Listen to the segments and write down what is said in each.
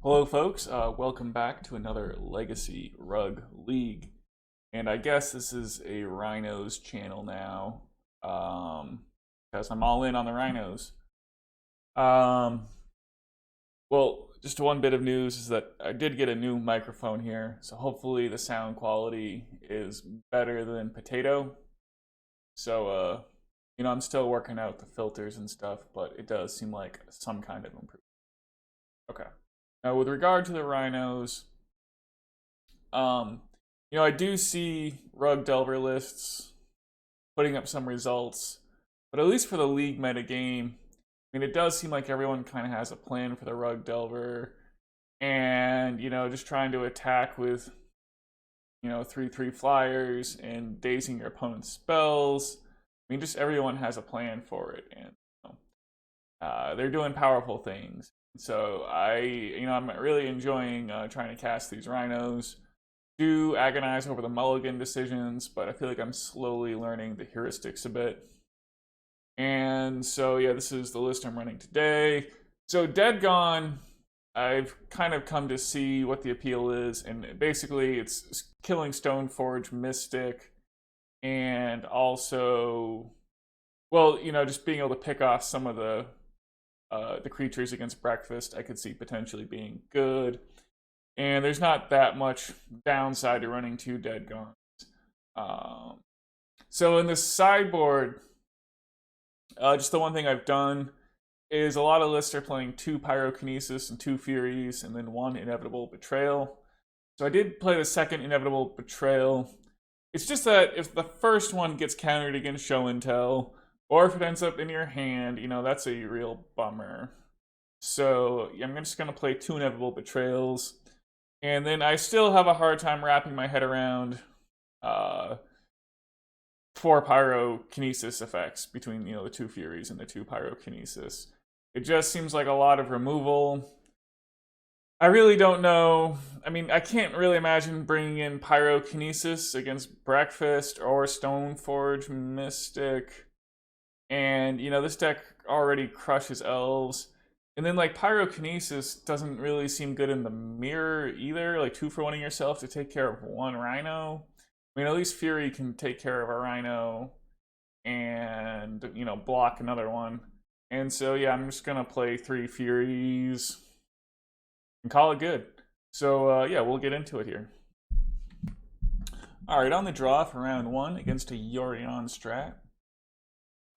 Hello, folks. Welcome back to another Legacy Rug League. And I guess this is a Rhinos channel now, because I'm all in on the Rhinos. Um, well, just one bit of news is that I did get a new microphone here, so hopefully the sound quality is better than Potato. So, I'm still working out the filters and stuff, but it does seem like some kind of improvement. Okay. Now, with regard to the Rhinos, I do see Rug Delver lists putting up some results, but at least for the League metagame, it does seem like everyone kind of has a plan for the Rug Delver, and, just trying to attack with, 3/3 flyers and dazing your opponent's spells. Just everyone has a plan for it, and they're doing powerful things. So I'm really enjoying trying to cast these Rhinos. Do agonize over the mulligan decisions, but I feel like I'm slowly learning the heuristics a bit. And so yeah, this is the list I'm running today. So Dead Gone, I've kind of come to see what the appeal is, and basically it's killing Stoneforge Mystic, and also, well, just being able to pick off some of the creatures against breakfast I could see potentially being good. And there's not that much downside to running 2 Dead Gones. So in the sideboard, just the one thing I've done is a lot of lists are playing 2 Pyrokinesis and 2 Furies and then 1 Inevitable Betrayal. So I did play the second Inevitable Betrayal. It's just that if the first one gets countered against Show and Tell, or if it ends up in your hand, that's a real bummer. So I'm just going to play 2 Inevitable Betrayals. And then I still have a hard time wrapping my head around 4 Pyrokinesis effects between, the 2 Furies and the 2 Pyrokinesis. It just seems like a lot of removal. I really don't know. I can't really imagine bringing in Pyrokinesis against Breakfast or Stoneforge Mystic. And, this deck already crushes elves. And then, Pyrokinesis doesn't really seem good in the mirror either. 2 for 1ing yourself to take care of 1 Rhino. At least Fury can take care of a Rhino and, block another one. And so, yeah, I'm just going to play 3 Furies and call it good. So, yeah, we'll get into it here. Alright, on the draw for round 1 against a Yorion strat.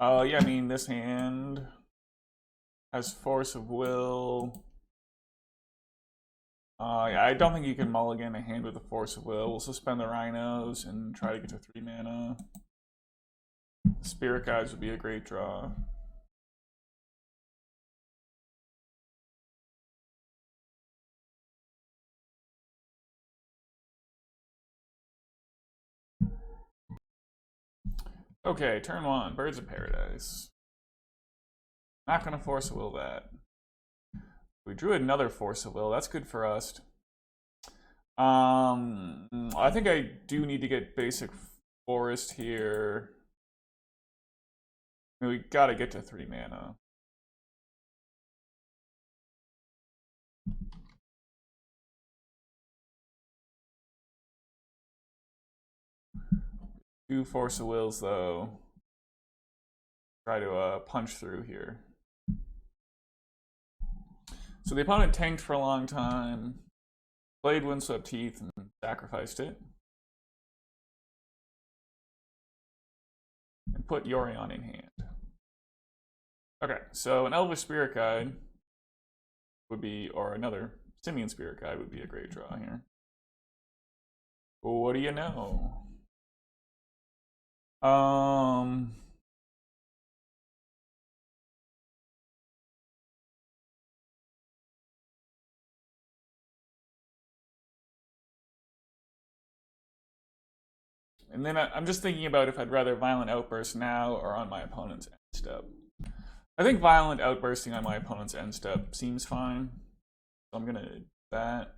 Yeah, this hand has Force of Will. Yeah, I don't think you can mulligan a hand with a Force of Will. We'll suspend the Rhinos and try to get to 3 mana. Spirit Guides would be a great draw. Okay, turn 1, Birds of Paradise. Not gonna Force of Will that. We drew another Force of Will. That's good for us. I think I do need to get basic Forest here. We gotta get to 3 mana. Two Force of Wills, though. Try to punch through here. So the opponent tanked for a long time, played Windswept Teeth, and sacrificed it. And put Yorion in hand. Okay, so an Elvish Spirit Guide would be, or another Simian Spirit Guide would be a great draw here. What do you know? And then I'm just thinking about if I'd rather Violent Outburst now or on my opponent's end step. I think Violent Outbursting on my opponent's end step seems fine. So I'm going to do that.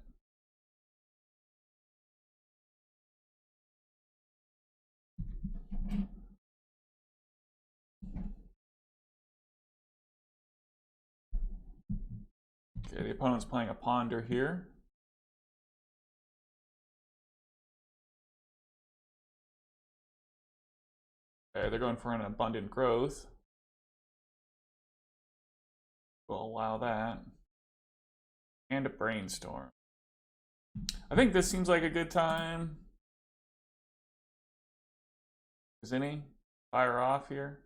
Okay, the opponent's playing a Ponder here. Okay, they're going for an Abundant Growth. We'll allow that. And a Brainstorm. I think this seems like a good time. Is any fire off here?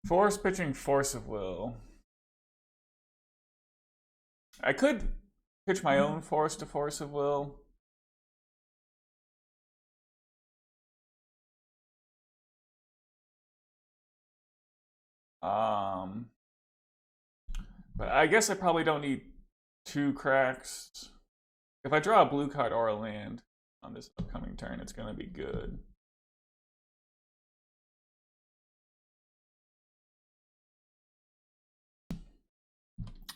Force pitching Force of Will. I could pitch my own Force to Force of Will. But I guess I probably don't need 2 cracks. If I draw a blue card or a land on this upcoming turn, it's going to be good.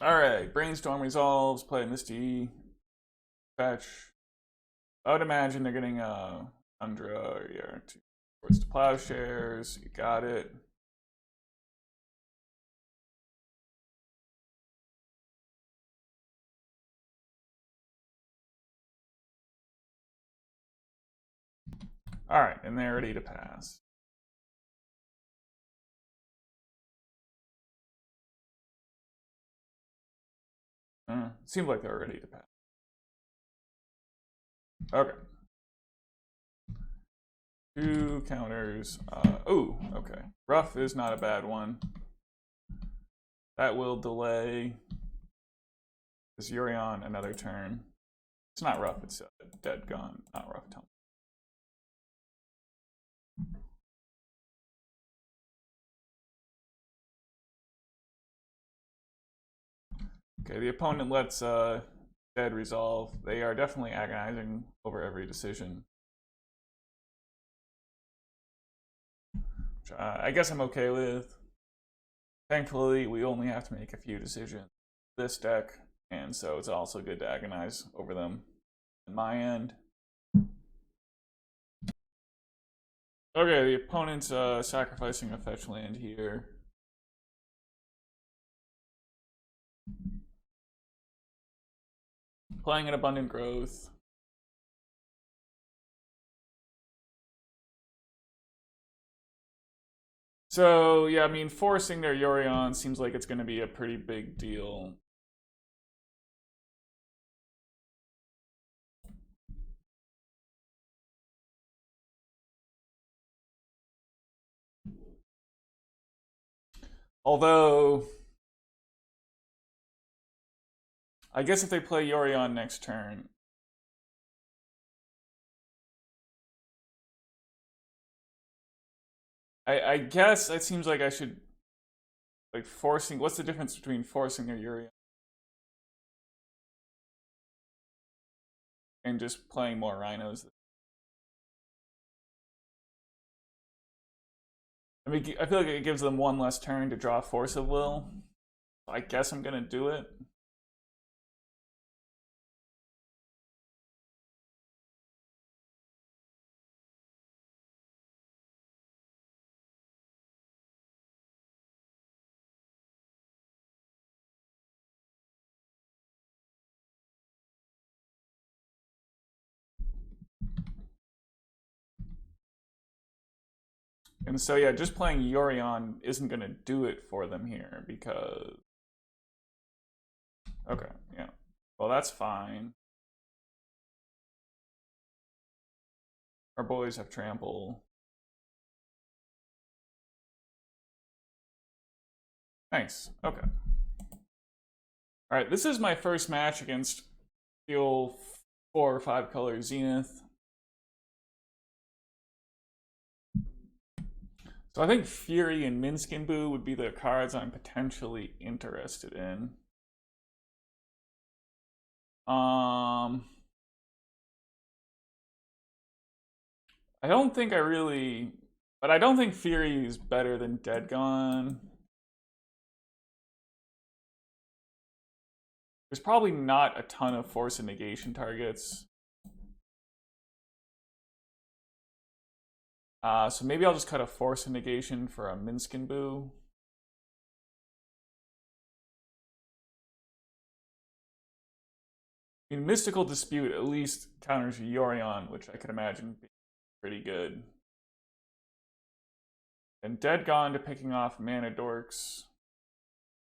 Alright, Brainstorm resolves, play Misty, fetch. I would imagine they're getting Undra or yeah, 2 Swords to Plowshares. You got it. Alright, and they're ready to pass. Seems like they're ready to pass. Okay. 2 counters. Oh, okay. Rough is not a bad one. That will delay this Yurion another turn. It's not rough, it's dead gone, not rough tumble. Okay, the opponent lets dead resolve. They are definitely agonizing over every decision. Which, I guess I'm okay with. Thankfully, we only have to make a few decisions this deck, and so it's also good to agonize over them on my end. Okay, the opponent's sacrificing a fetch land here. Playing an Abundant Growth. So, yeah, I mean, forcing their Yorion seems like it's going to be a pretty big deal. Although, I guess if they play Yorion next turn, I guess it seems like I should, like, forcing. What's the difference between forcing their Yorion and just playing more Rhinos? I mean, I feel like it gives them 1 less turn to draw Force of Will. I guess I'm gonna do it. And so, yeah, just playing Yorion isn't going to do it for them here because... Okay, yeah. Well, that's fine. Our boys have Trample. Nice, okay. Alright, this is my first match against Steel 4 or 5 color Zenith. So I think Fury and Minsc and Boo would be the cards I'm potentially interested in. I don't think I really, but I don't think Fury is better than Dead Gone. There's probably not a ton of Force of Negation targets. So maybe I'll just cut a Force of Negation for a Minsc and Boo. I mean, Mystical Dispute at least counters Yorion, which I could imagine being pretty good. And Dead Gone to picking off Mana Dorks.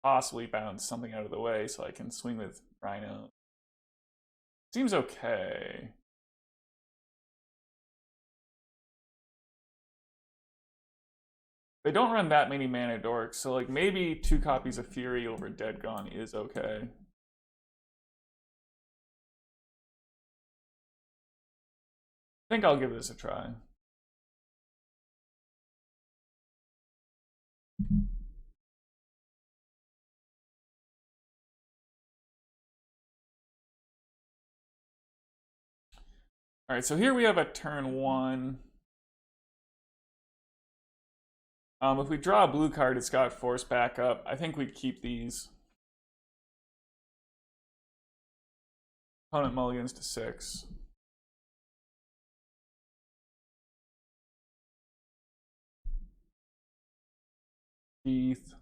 Possibly bounce something out of the way so I can swing with Rhino. Seems okay. They don't run that many Mana Dorks, so like maybe 2 copies of Fury over Dead Gone is okay. I think I'll give this a try. All right, so here we have a turn 1. If we draw a blue card, it's got Force backup. I think we'd keep these. Opponent mulligans to 6. Teeth.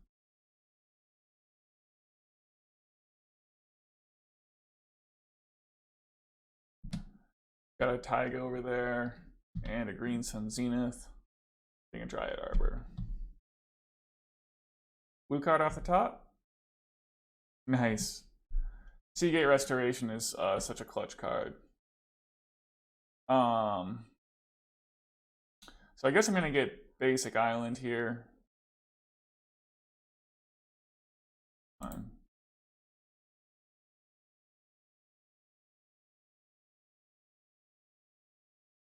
Got a Taiga over there, and a Green Sun Zenith. I think a Dryad Arbor. Blue card off the top. Nice. Seagate Restoration is such a clutch card. So I guess I'm gonna get basic island here.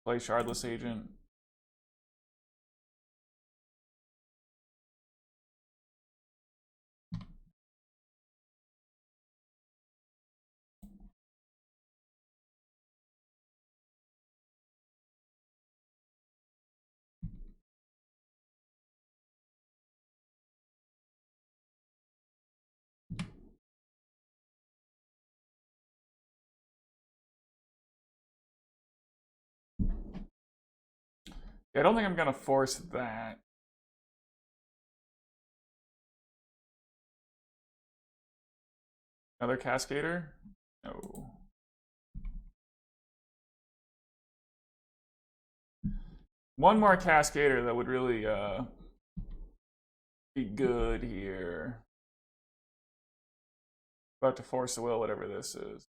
Play Shardless Agent. Yeah, I don't think I'm gonna force that. Another Cascader? No. One more Cascader that would really be good here. About to force the will, whatever this is.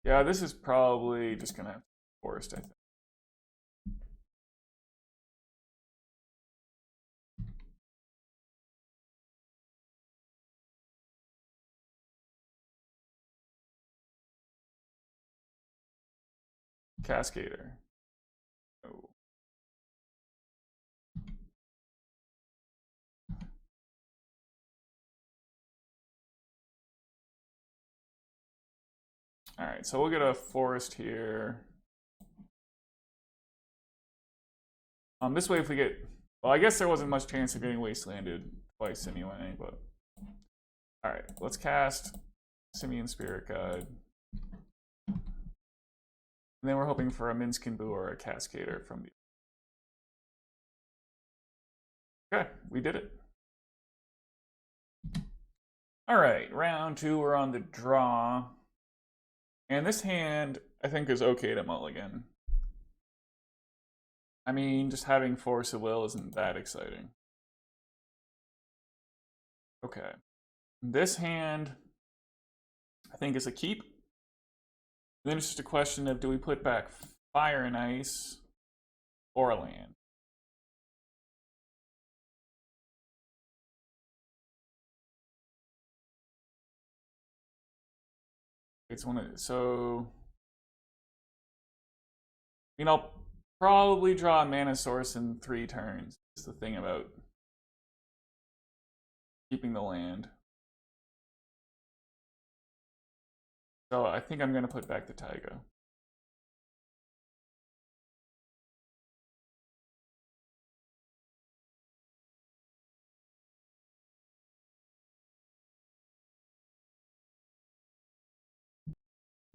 Yeah, this is probably just gonna have to be forced, I think. Cascader. No. All right, so we'll get a forest here. This way, if we get, well, I guess there wasn't much chance of getting wastelanded twice anyway, but all right, let's cast Simian Spirit Guide. And then we're hoping for a Minsc and Boo or a Cascader from the. Okay, we did it. All right, round 2, we're on the draw. And this hand, I think, is okay to mulligan. I mean, just having Force of Will isn't that exciting. Okay. This hand, I think, is a keep. Then it's just a question of, do we put back Fire and Ice or a land? It's one of, so, I mean, I'll probably draw a mana source in 3 turns. That's the thing about keeping the land. So I think I'm going to put back the Taiga.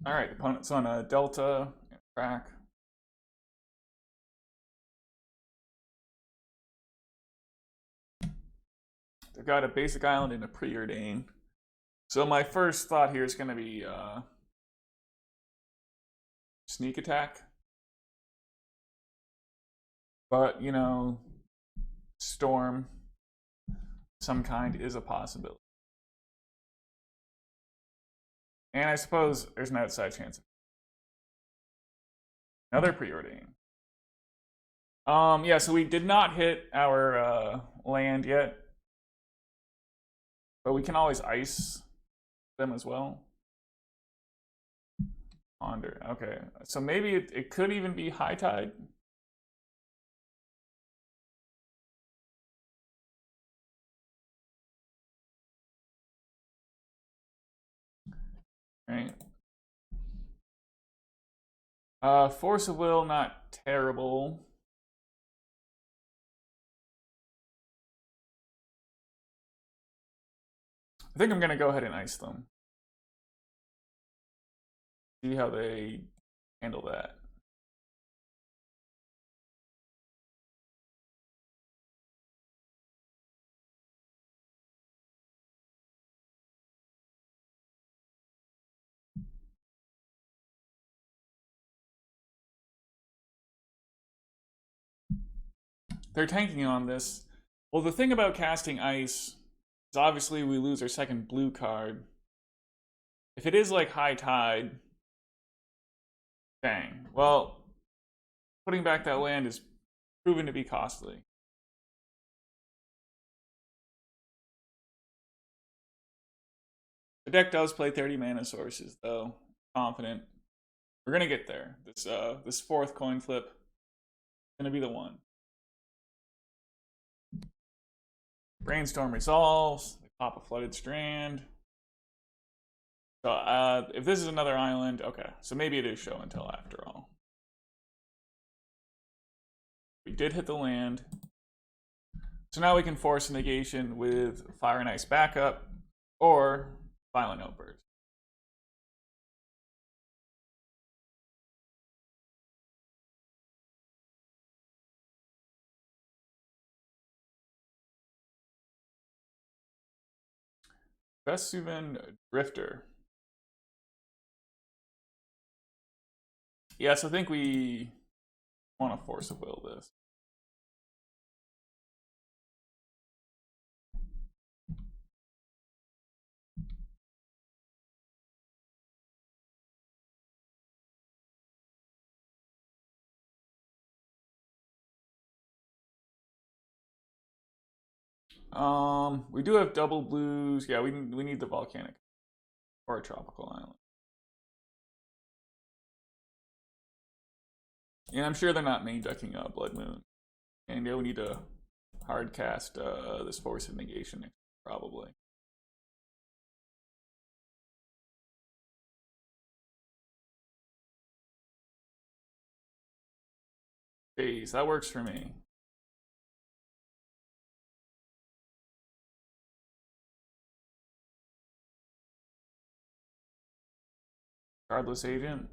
All right, the opponent's on a Delta and crack. They've got a basic island and a preordain. So my first thought here is going to be sneak attack. But, you know, storm some kind is a possibility. And I suppose there's an outside chance. Another preordain. Yeah, so we did not hit our land yet. But we can always ice them as well. Ponder. Okay. So maybe it could even be high tide. Right. Force of Will, not terrible. I think I'm going to go ahead and ice them. See how they handle that. They're tanking on this. Well, the thing about casting ice is obviously we lose our second blue card. If it is like high tide, dang. Well, putting back that land is proven to be costly. The deck does play 30 mana sources, though. Confident. We're gonna get there. This fourth coin flip is gonna be the one. Brainstorm resolves. They pop a Flooded Strand. So if this is another island, okay. So maybe it is show and tell after all. We did hit the land. So now we can force negation with Fire and Ice backup or Violent Outburst. Vesuvan Drifter. Yes, I think we want to Force of Will this. We do have double blues. Yeah, we need the volcanic or a tropical island. And I'm sure they're not main decking Blood Moon. And yeah, we need to hard cast this Force of Negation, probably. Jeez, that works for me. Shardless Agent.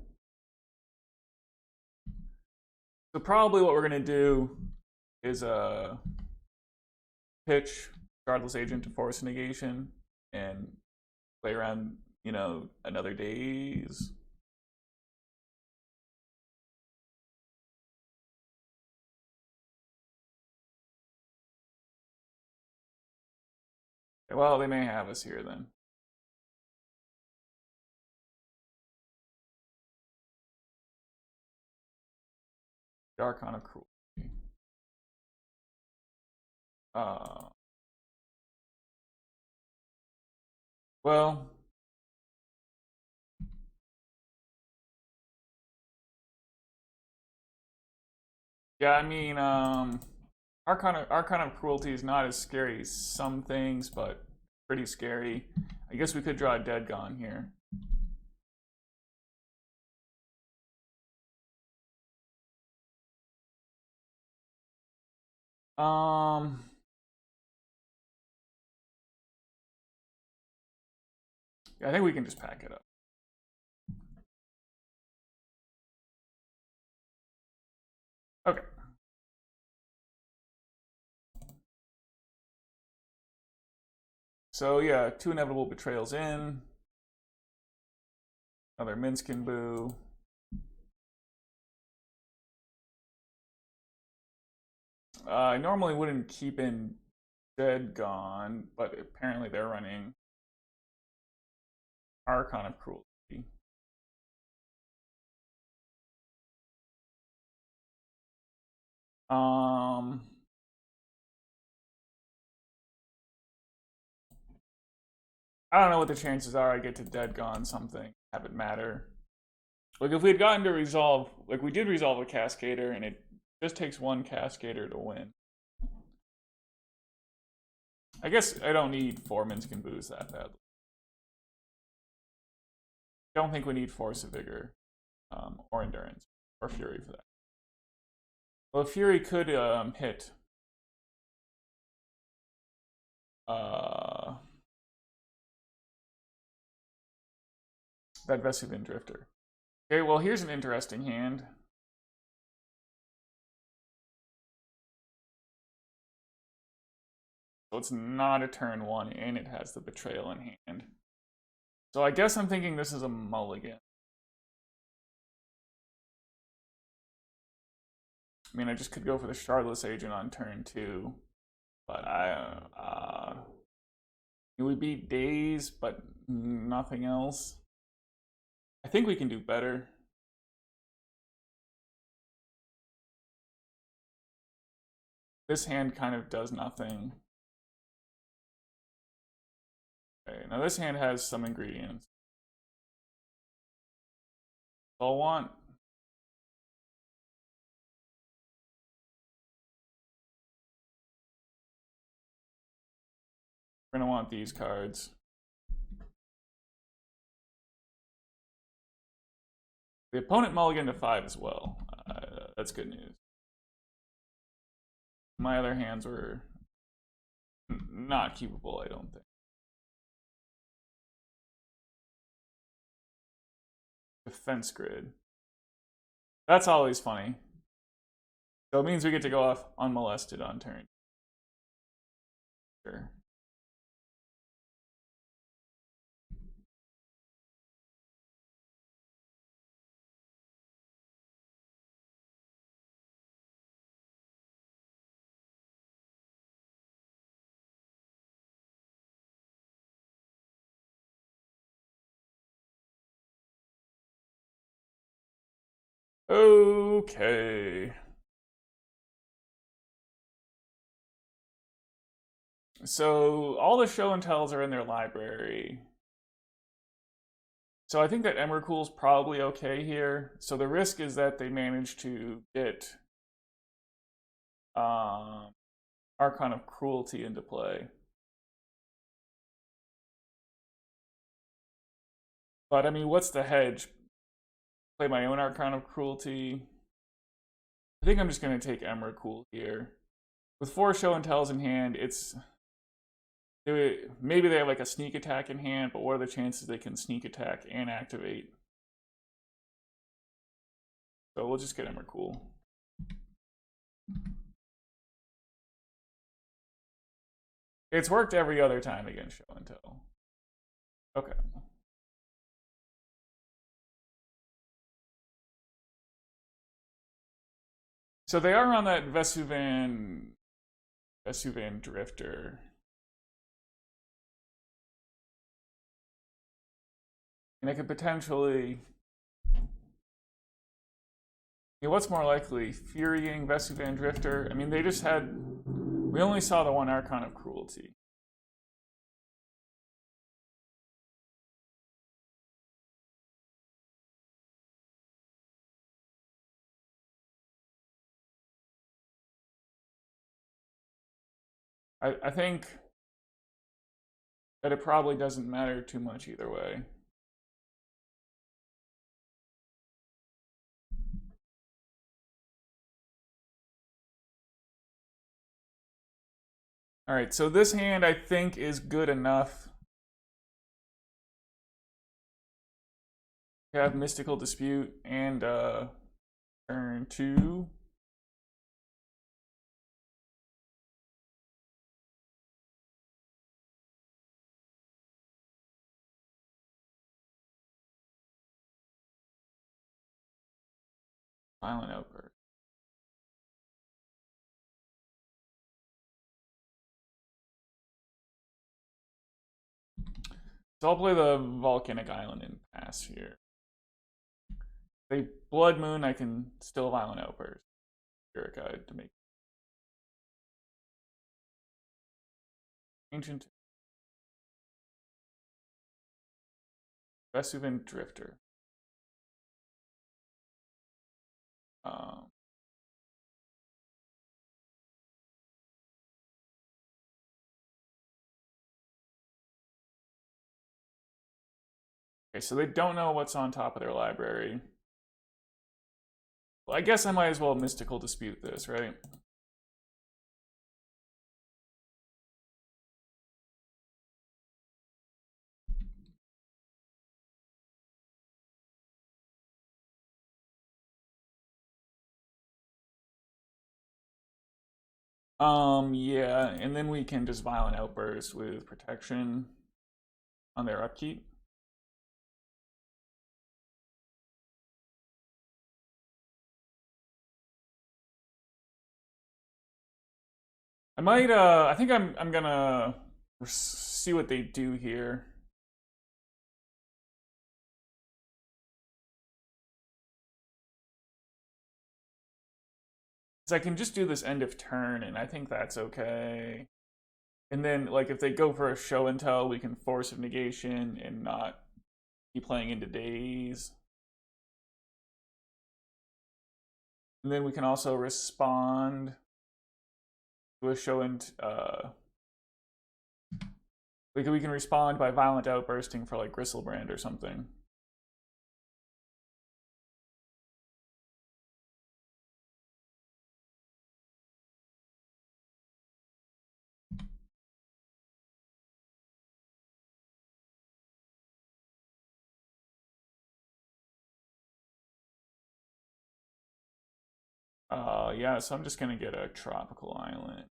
So probably what we're gonna do is pitch Shardless Agent to Force Negation and play around, you know, another days. Well, they may have us here then. Archon of Cruelty. Well, yeah, I mean, Archon of Cruelty is not as scary as some things, but pretty scary. I guess we could draw a Dead Gone here. Um, I think we can just pack it up. Okay. So yeah, 2 Inevitable Betrayals in. Another Minsc and Boo. I normally wouldn't keep in Dead Gone, but apparently they're running Archon of Cruelty. I don't know what the chances are I get to Dead Gone something, have it matter. Like if we had gotten to resolve, like we did resolve a Cascader, and it just takes 1 Cascader to win. I guess I don't need 4 Minsc and Boos that badly. I don't think we need Force of Vigor, or Endurance, or Fury for that. Well, Fury could hit that Vesuvian Drifter. Okay, well here's an interesting hand. So it's not a turn 1, and it has the Betrayal in hand. So I guess I'm thinking this is a mulligan. I mean, I just could go for the Shardless Agent on turn 2, but it would be Daze, but nothing else. I think we can do better. This hand kind of does nothing. Okay, now this hand has some ingredients. I'll want we're gonna want these cards. The opponent mulliganed to 5 as well. That's good news. My other hands were not keepable, I don't think. Defense grid. That's always funny. So it means we get to go off unmolested on turn. Sure. Okay. So all the show and tells are in their library. So I think that Emrakul's probably okay here. So the risk is that they manage to get Archon of Cruelty into play. But I mean, what's the hedge? Play my own Archon of Cruelty. I think I'm just going to take Emrakul here. With 4 show and tells in hand, it's maybe they have like a sneak attack in hand, but what are the chances they can sneak attack and activate? So we'll just get Emrakul. It's worked every other time against show and tell. Okay. So they are on that Vesuvian Drifter. And it could potentially... what's more likely? Furying Vesuvian Drifter? I mean, they just had... We only saw the 1 Archon of Cruelty. I think that it probably doesn't matter too much either way. All right, so this hand I think is good enough. We have Mystical Dispute and turn 2. Violent Outburst. So I'll play the Volcanic Island and pass here. If they Blood Moon, I can still Violent Outburst. Spirit Guide to make Ancient Vesuvan Drifter. Um, okay, so they don't know what's on top of their library. Well, I guess I might as well Mystical Dispute this, right? Yeah, and then we can just Violent Outburst with protection on their upkeep. I might, I think I'm gonna see what they do here. Because I can just do this end of turn, and I think that's okay. And then, like, if they go for a show and tell, we can Force of Negation and not be playing into days. And then we can also respond to a show and we can respond by Violent Outbursting for like Gristlebrand or something. Yeah, so I'm just gonna get a tropical island.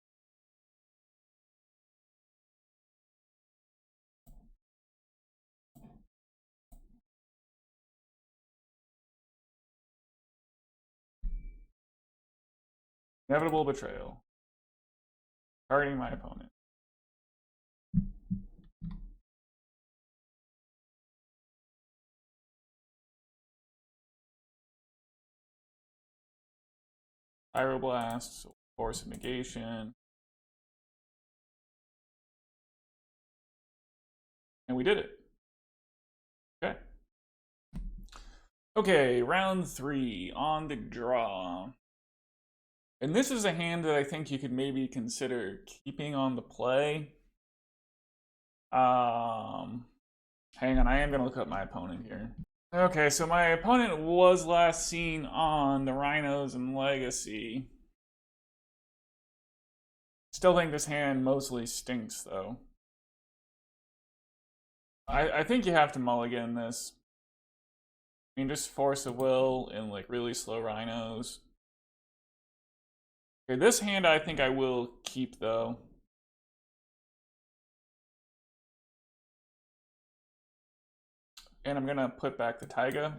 Inevitable Betrayal. Targeting my opponent. Pyroblast, Force of Negation. And we did it. Okay. Okay, round 3 on the draw. And this is a hand that I think you could maybe consider keeping on the play. Hang on, I am going to look up my opponent here. Okay, so my opponent was last seen on the Rhinos and Legacy. Still think this hand mostly stinks, though. I think you have to mulligan this. I mean, just Force of Will and like really slow Rhinos. Okay, this hand I think I will keep, though. And I'm gonna put back the Taiga.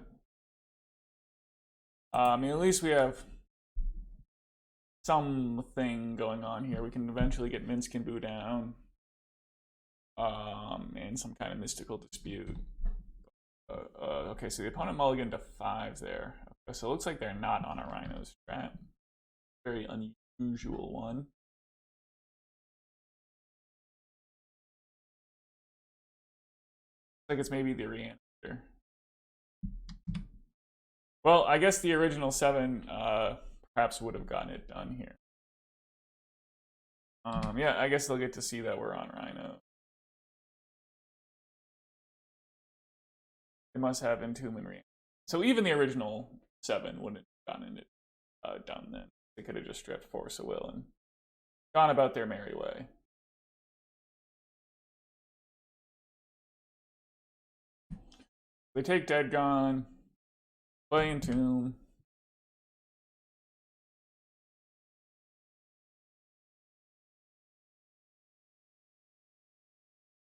I mean, at least we have something going on here. We can eventually get Minsc and Boo down. And some kind of mystical dispute. Okay, so the opponent mulliganed to 5 there. Okay, so it looks like they're not on a Rhino strat. Very unusual one. Like it's maybe the Reanimator. Well, I guess the original 7 perhaps would have gotten it done here. Yeah, I guess they'll get to see that we're on Rhino. They must have Entomb and Reanimator. So even the original 7 wouldn't have gotten it done then. They could have just stripped Force of Will and gone about their merry way. They take Dead Gone, play Entomb.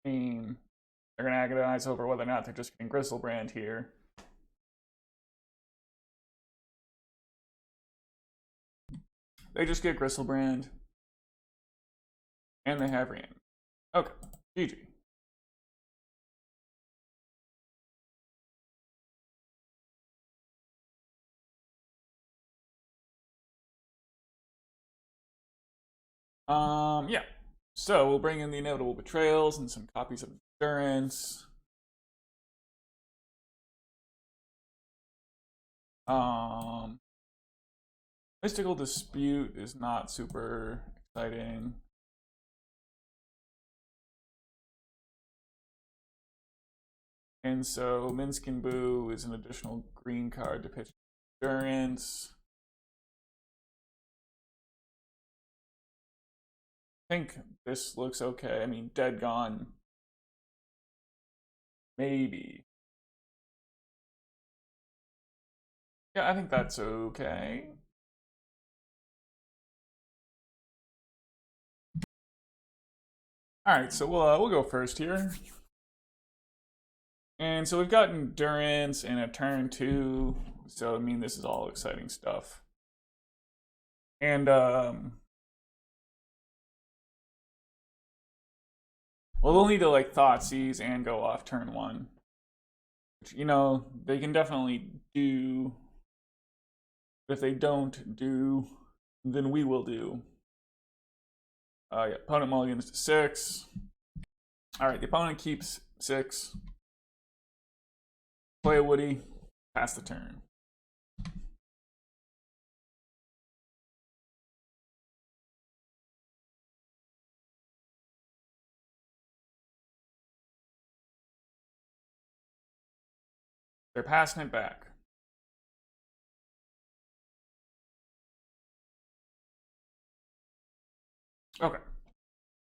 I mean, they're going to agonize over whether or not they're just getting Gristlebrand here. They just get Gristlebrand. And they have Reanimator. Okay, GG. Yeah. So we'll bring in the Inevitable Betrayals and some copies of Endurance. Mystical Dispute is not super exciting. And so Minsc and Boo is an additional green card to pitch Endurance. I think this looks okay. I mean, Dead Gone. Maybe. Yeah, I think that's okay. All right, so we'll go first here. And so we've got Endurance and a turn 2. So I mean, this is all exciting stuff. And well, they'll need to like Thoughtseize and go off turn 1. Which, you know, they can definitely do. But if they don't do, then we will do. Yeah, opponent mulligans to 6. Alright, the opponent keeps 6. Play a Woody, pass the turn. They're passing it back. Okay.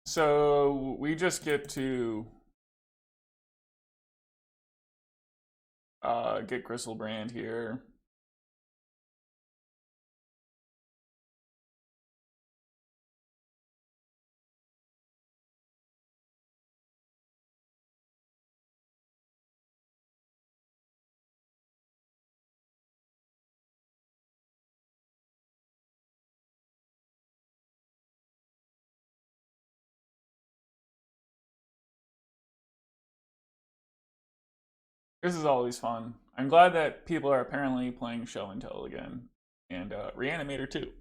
So we just get to get Gristlebrand here. This is always fun. I'm glad that people are apparently playing Show and Tell again. And Reanimator too.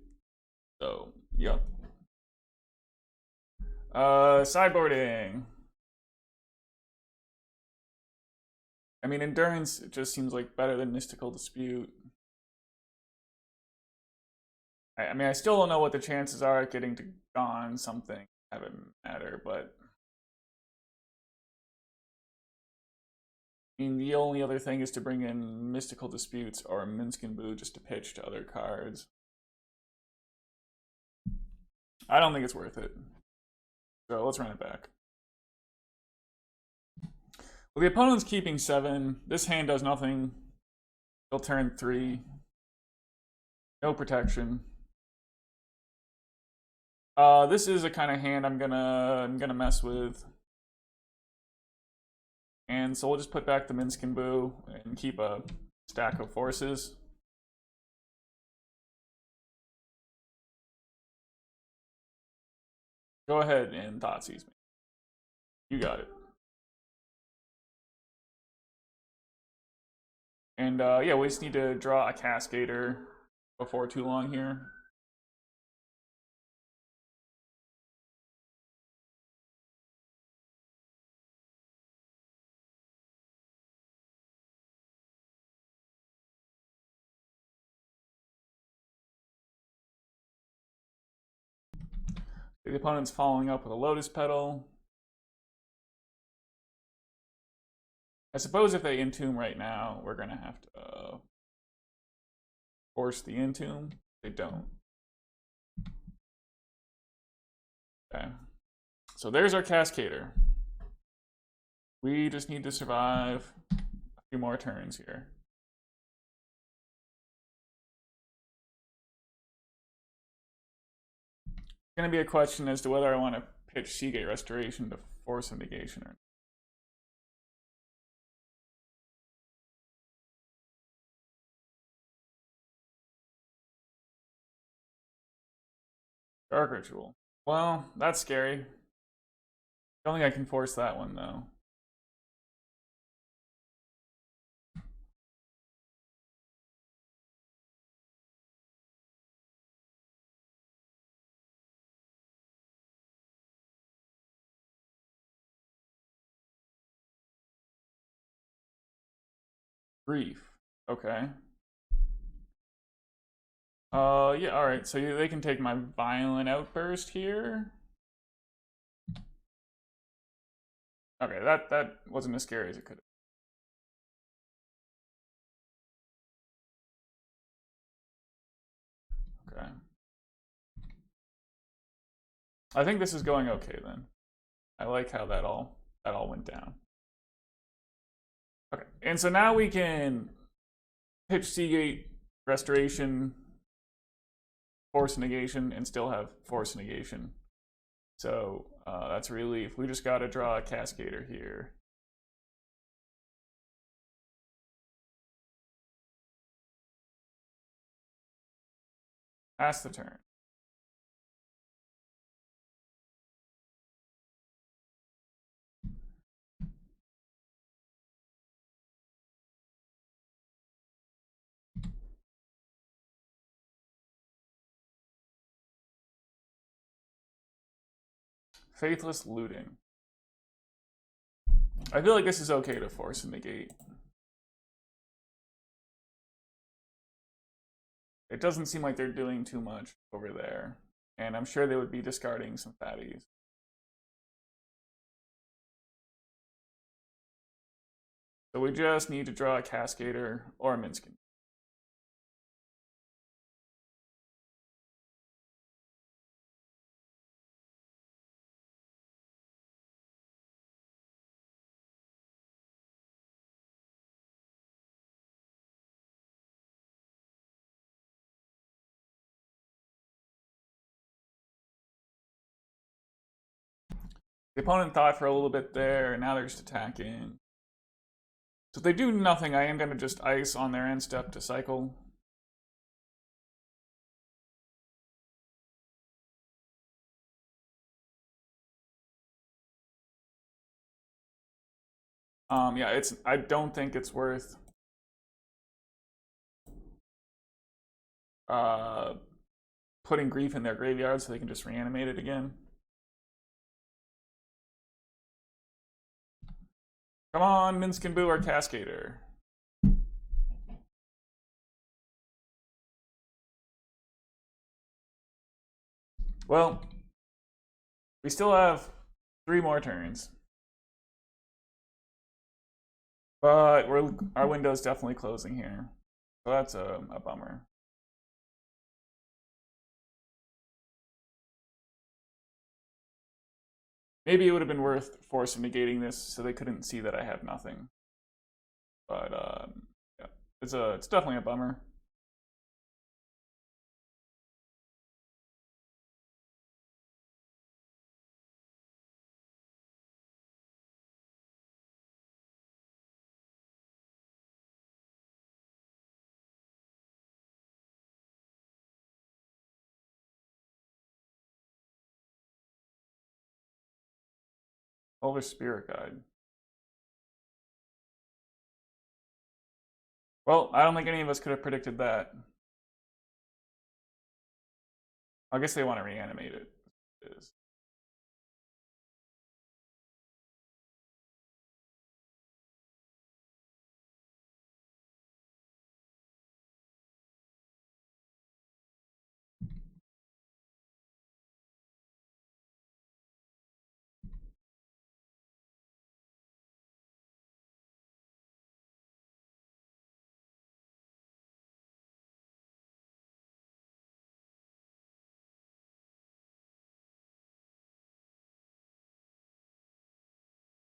So, yep. Sideboarding. I mean, Endurance just seems like better than Mystical Dispute. I mean, I still don't know what the chances are of getting to Gone something. Haven't matter, but I mean, the only other thing is to bring in Mystical Disputes or Minsc and Boo just to pitch to other cards. I don't think it's worth it. So let's run it back. Well, the opponent's keeping 7. This hand does nothing. They'll turn 3. No protection. This is a kind of hand I'm gonna mess with. And so we'll just put back the Minsc and Boo and keep a stack of forces. Go ahead and Thoughtseize me. You got it. And yeah, we just need to draw a Cascader before too long here. The opponent's following up with a Lotus Petal. I suppose if they Entomb right now, we're going to have to force the Entomb. They don't. Okay. So there's our Cascader. We just need to survive few more turns here. It's going to be a question as to whether I want to pitch Seagate Restoration to Force of Negation or not. Dark Ritual. Well, that's scary. Don't think I can force that one, though. Grief. Okay. Yeah, alright, so they can take my Violent Outburst here. Okay, that wasn't as scary as it could have. Okay. I think this is going okay then. I like how that all went down. Okay, and so now we can pitch Seagate Restoration, Force Negation, and still have Force Negation. So that's a relief. We just got to draw a Cascader here. Pass the turn. Faithless Looting. I feel like this is okay to Force and Negate. It doesn't seem like they're doing too much over there. And I'm sure they would be discarding some fatties. So we just need to draw a Cascader or a Minsc. The opponent thought for a little bit there, and now they're just attacking. So if they do nothing, I am going to just ice on their end step to cycle. Yeah, I don't think it's worth putting Grief in their graveyard so they can just reanimate it again. Come on, Minsc and Boo or Cascader. Well, we still have 3 more turns. But our window's definitely closing here. So that's a bummer. Maybe it would have been worth Force of Negating this so they couldn't see that I have nothing. But yeah, it's definitely a bummer. Elvish Spirit Guide. Well, I don't think any of us could have predicted that. I guess they want to reanimate it.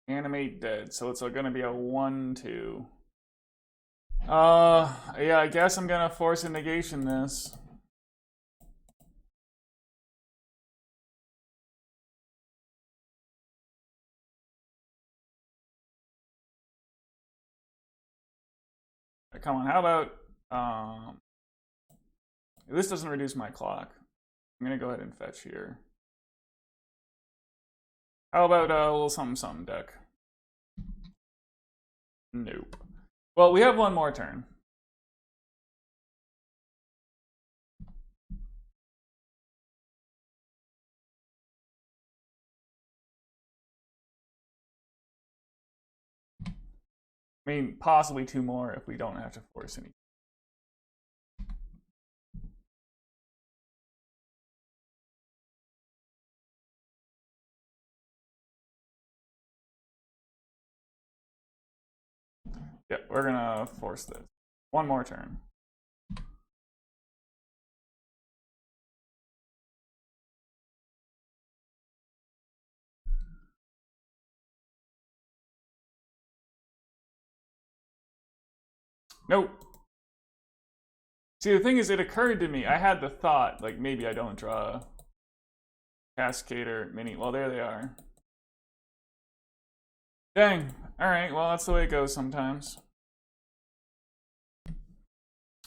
Animate dead, so it's going to be a 1-2. Yeah, I guess I'm gonna Force of Negation this. Come on, how about, this doesn't reduce my clock. I'm gonna go ahead and fetch here. How about a little something something deck? Nope. Well, we have one more turn. I mean, possibly two more if we don't have to force any. Yep, we're gonna force this. One more turn. Nope. See, the thing is, it occurred to me, I had the thought, like, maybe I don't draw Cascader Mini. Well, there they are. Dang. Alright, well, that's the way it goes sometimes.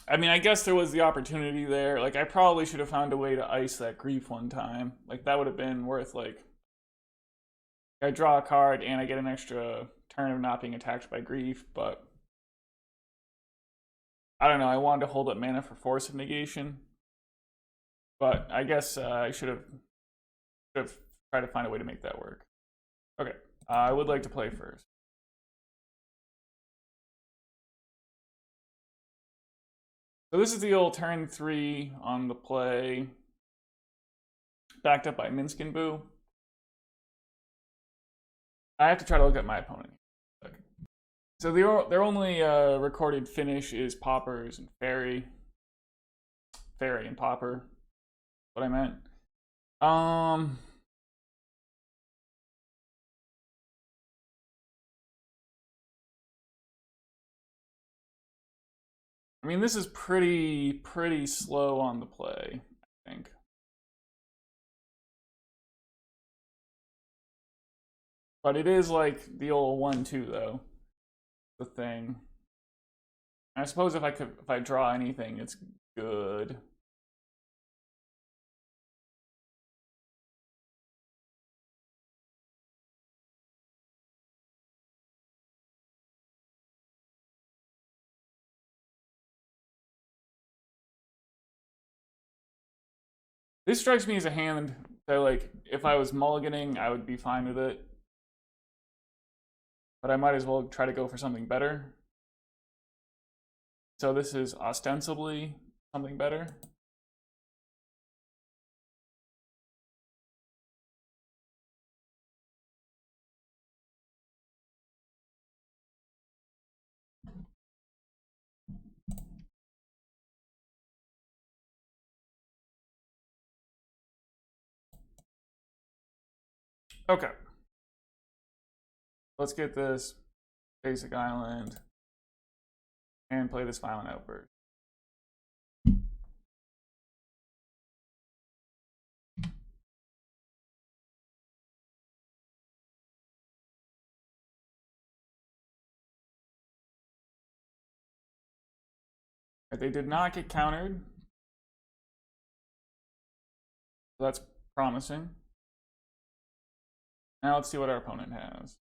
I mean, I guess there was the opportunity there. Like, I probably should have found a way to ice that grief one time. Like, that would have been worth, like, I draw a card and I get an extra turn of not being attacked by grief, but I don't know. I wanted to hold up mana for Force of Negation, but I guess I should have tried to find a way to make that work. Okay, I would like to play first. So this is the old turn 3 on the play, backed up by Minsc and Boo. I have to try to look at my opponent. Okay. So their only recorded finish is Poppers and Fairy. Fairy and Popper. What I meant. I mean, this is pretty slow on the play, I think. But it is like the old 1-2 though. The thing. I suppose if I draw anything, it's good. This strikes me as a hand that, like, if I was mulliganing, I would be fine with it. But I might as well try to go for something better. So this is ostensibly something better. Okay. Let's get this basic island and play this Violent Outburst. They did not get countered. So that's promising. Now let's see what our opponent has.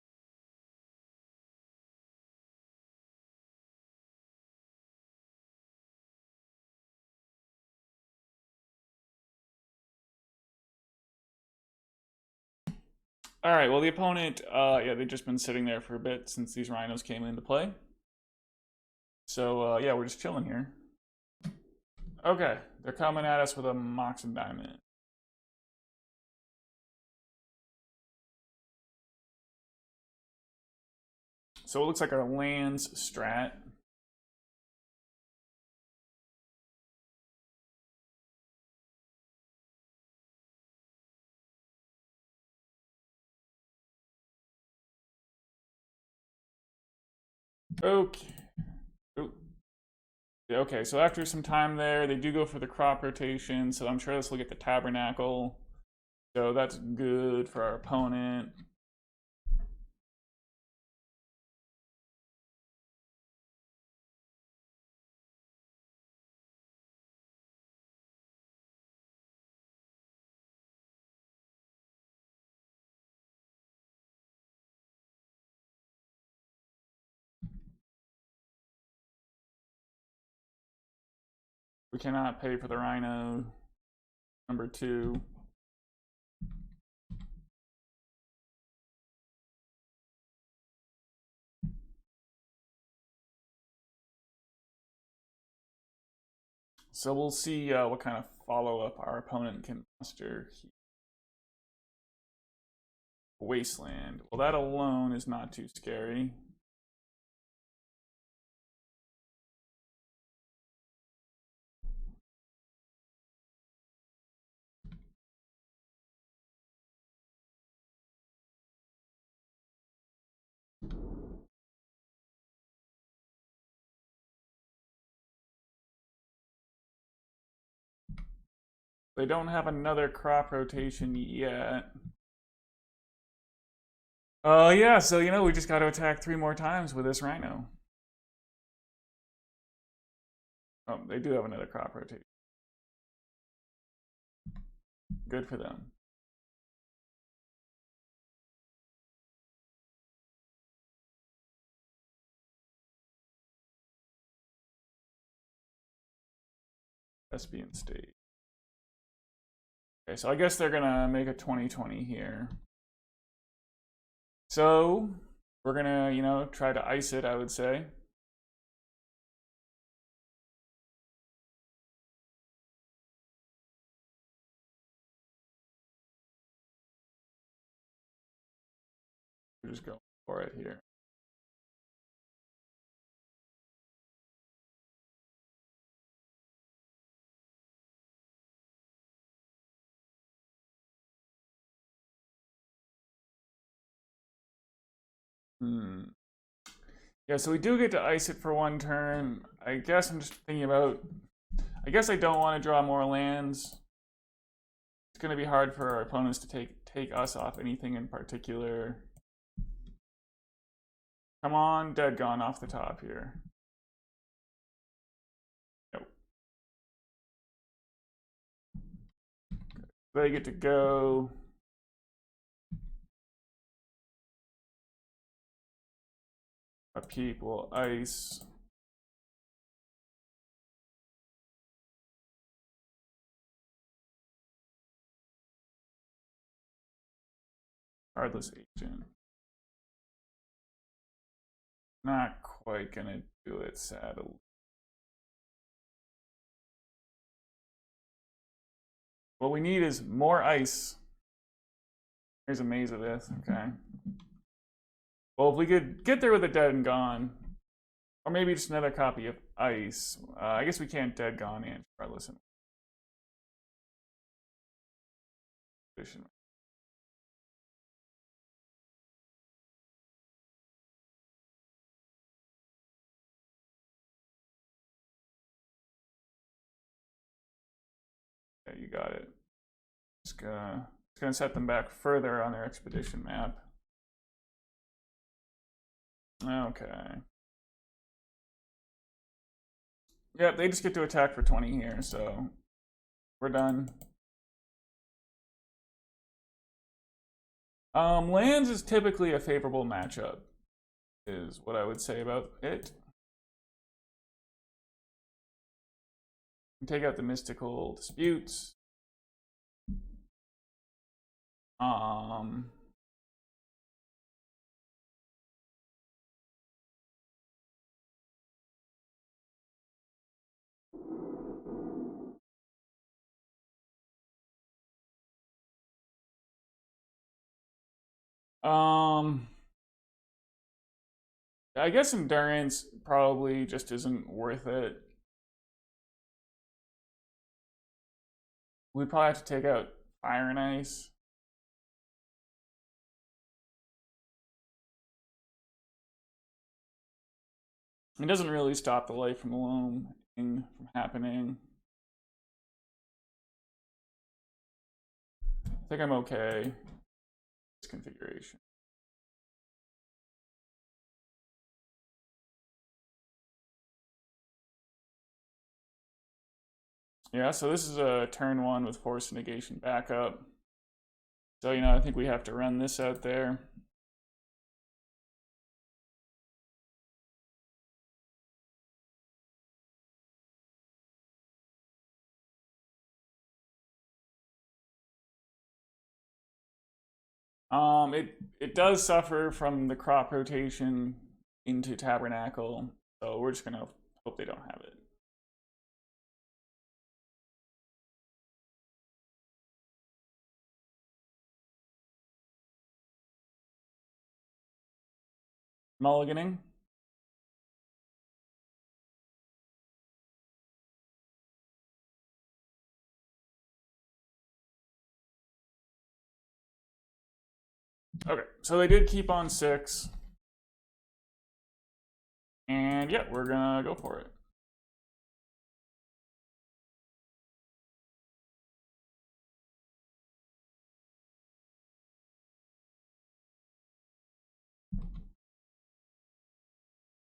All right, well, the opponent, yeah, they've just been sitting there for a bit since these rhinos came into play. So, yeah, we're just chilling here. Okay, they're coming at us with a Mox and Diamond. So it looks like our lands strat. Okay. Ooh, Okay, so after some time there, they do go for the crop rotation, so I'm sure this will get the Tabernacle. So that's good for our opponent. We cannot pay for the Rhino. Number 2. So we'll see what kind of follow-up our opponent can muster. Wasteland. Well, that alone is not too scary. They don't have another crop rotation yet. Yeah, so we just got to attack 3 more times with this Rhino. Oh, they do have another crop rotation. Good for them. Thespian State. Okay, so I guess they're gonna make a 2020 here. So we're gonna, try to ice it, I would say. We're just going for it here. Yeah, so we do get to ice it for 1 turn. I guess I'm just thinking about... I guess I don't want to draw more lands. It's going to be hard for our opponents to take us off anything in particular. Come on, Dead Gone off the top here. Nope. They get to go. Upkeep will ice. Shardless Agent. Not quite gonna do it, sadly. What we need is more ice. Here's a Maze of Ith, okay. Well, if we could get there with a Dead and Gone, or maybe just another copy of Ice. I guess we can't Dead Gone and Shardless. Yeah, you got it. It's gonna set them back further on their expedition map. Okay. Yep, they just get to attack for 20 here, so we're done. Lands is typically a favorable matchup, is what I would say about it. Take out the mystical disputes. I guess Endurance probably just isn't worth it. We'd probably have to take out Fire and Ice. It doesn't really stop the Life from the Loam, from happening. I think I'm okay. This configuration. Yeah, so this is a turn 1 with Force of Negation backup. So, you know, I think we have to run this out there. It does suffer from the crop rotation into Tabernacle, so we're just gonna hope they don't have it. Mulliganing. Okay, so they did keep on 6. And yeah, we're gonna go for it.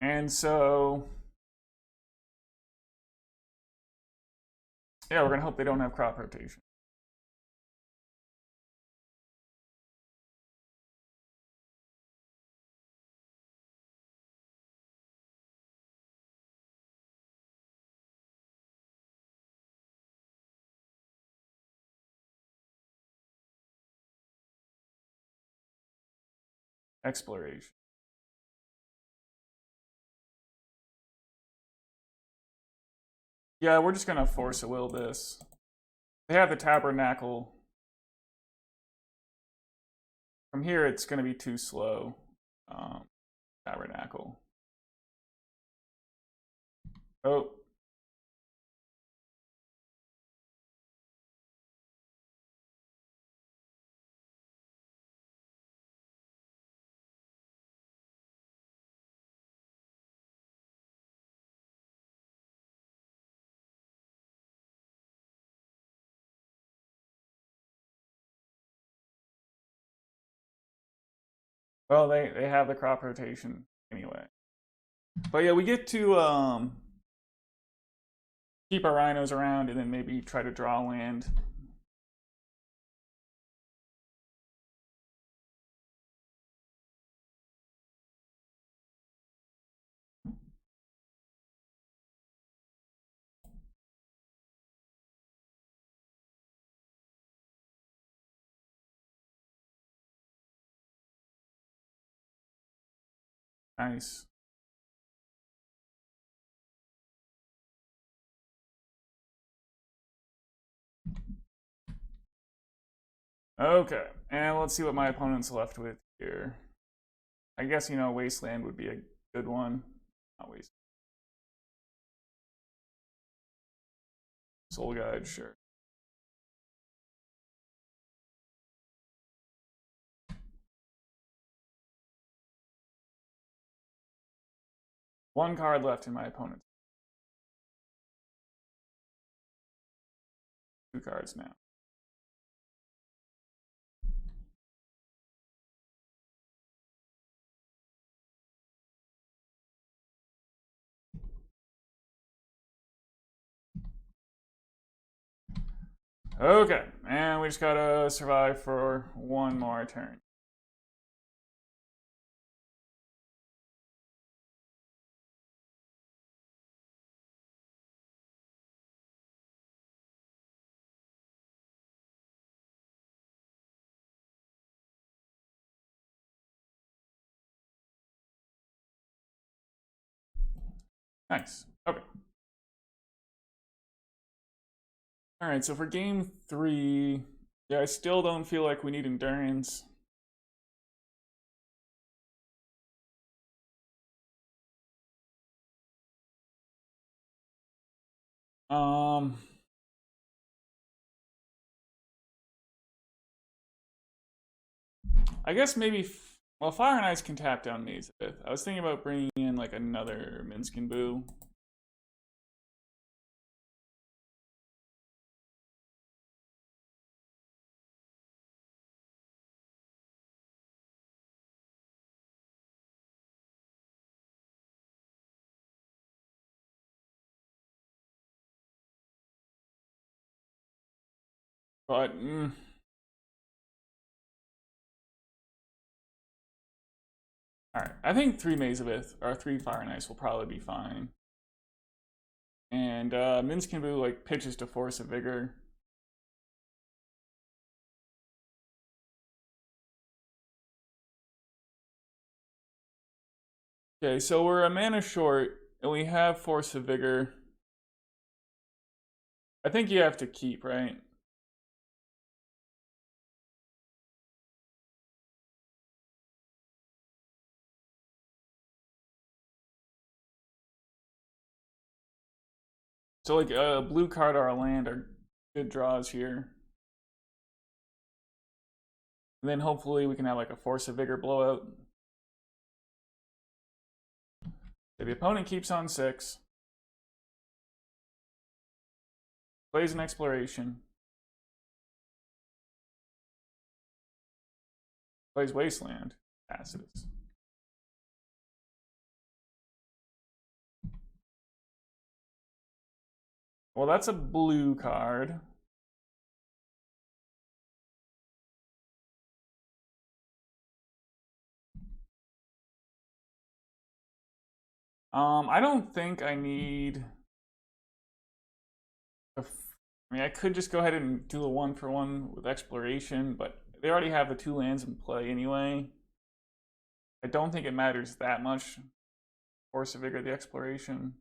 And so, yeah, we're gonna hope they don't have crop rotation. Exploration. Yeah, we're just gonna force a will this. They have the Tabernacle. From here, it's gonna be too slow. Tabernacle. Oh. Well, they have the crop rotation anyway. But yeah, we get to keep our rhinos around and then maybe try to draw land. Nice. Okay, and let's see what my opponent's left with here. I guess, you know, Wasteland would be a good one. Not Wasteland. Soul Guide, sure. One card left in my opponent's. 2 cards now. Okay, and we just gotta survive for 1 more turn. Nice. Okay. All right, so for game 3, yeah, I still don't feel like we need endurance. I guess maybe, well, Fire and Ice can tap down Maze. I was thinking about bringing in like another Minsc and Boo. But all right, I think 3 Maze of Ith or 3 Fire and Ice will probably be fine. And Minsc can do like pitches to Force of Vigor. Okay, so we're a mana short, and we have Force of Vigor. I think you have to keep, right? So like a blue card or a land are good draws here. And then hopefully we can have like a Force of Vigor blowout. If the opponent keeps on 6, plays an Exploration, plays Wasteland, passes. Well, that's a blue card. I don't think I need. I mean, I could just go ahead and do a 1-for-1 with Exploration, but they already have the 2 lands in play anyway. I don't think it matters that much. Force of Vigor, the Exploration.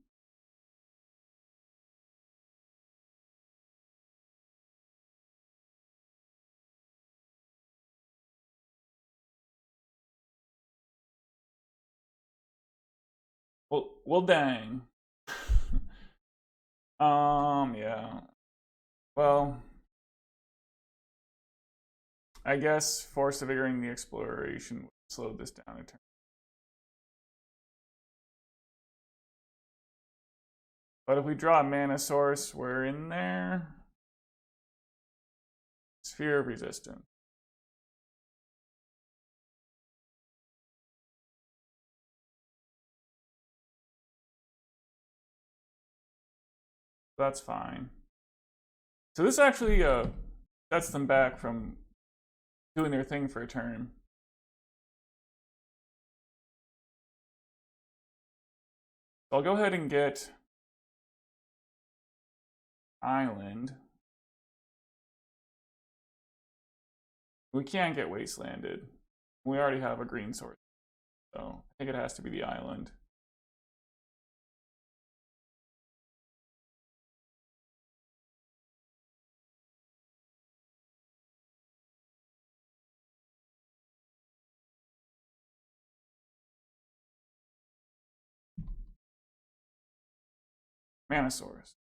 Well, dang. Yeah. Well, I guess Force of Vigoring the Exploration would slow this down a turn. But if we draw a mana source, we're in there. Sphere of Resistance. That's fine. So this actually sets them back from doing their thing for a turn. So I'll go ahead and get Island. We can't get Wastelanded. We already have a green source. So I think it has to be the Island. Mana source.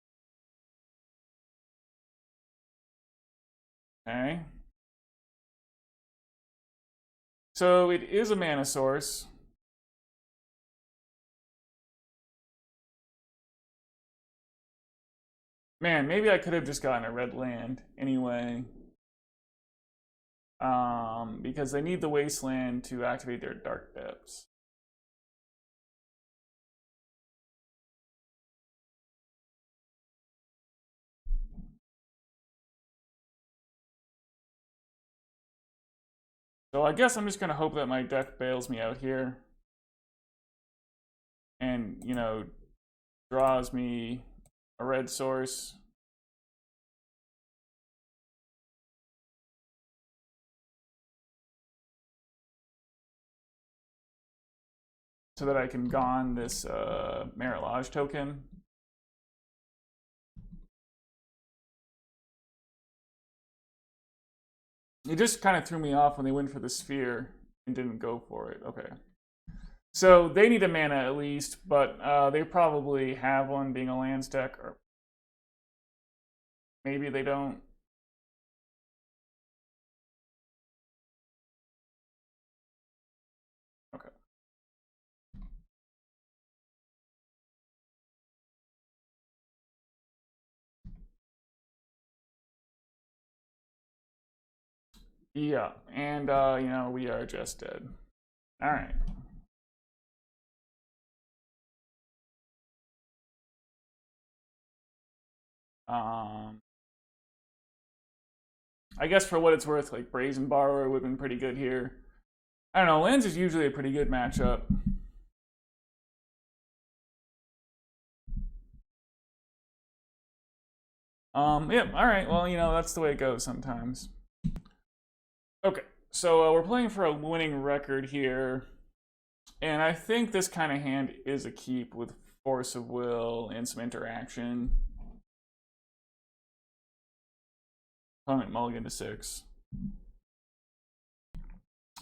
Okay. So it is a mana source. Man, maybe I could have just gotten a red land anyway. Because they need the Wasteland to activate their Dark Depths. So I guess I'm just going to hope that my deck bails me out here. And, you know, draws me a red source. So that I can gone this Marilage token. It just kind of threw me off when they went for the Sphere and didn't go for it. Okay. So they need a mana at least, but they probably have one being a lands deck, or maybe they don't. Okay. Yeah, and you know, we are just dead. All right. Um, I guess for what it's worth, like Brazen Borrower would have been pretty good here. I don't know, lands is usually a pretty good matchup. Yep, alright, well, you know, that's the way it goes sometimes. Okay, so we're playing for a winning record here. And I think this kind of hand is a keep with Force of Will and some interaction. Opponent mulligan to 6.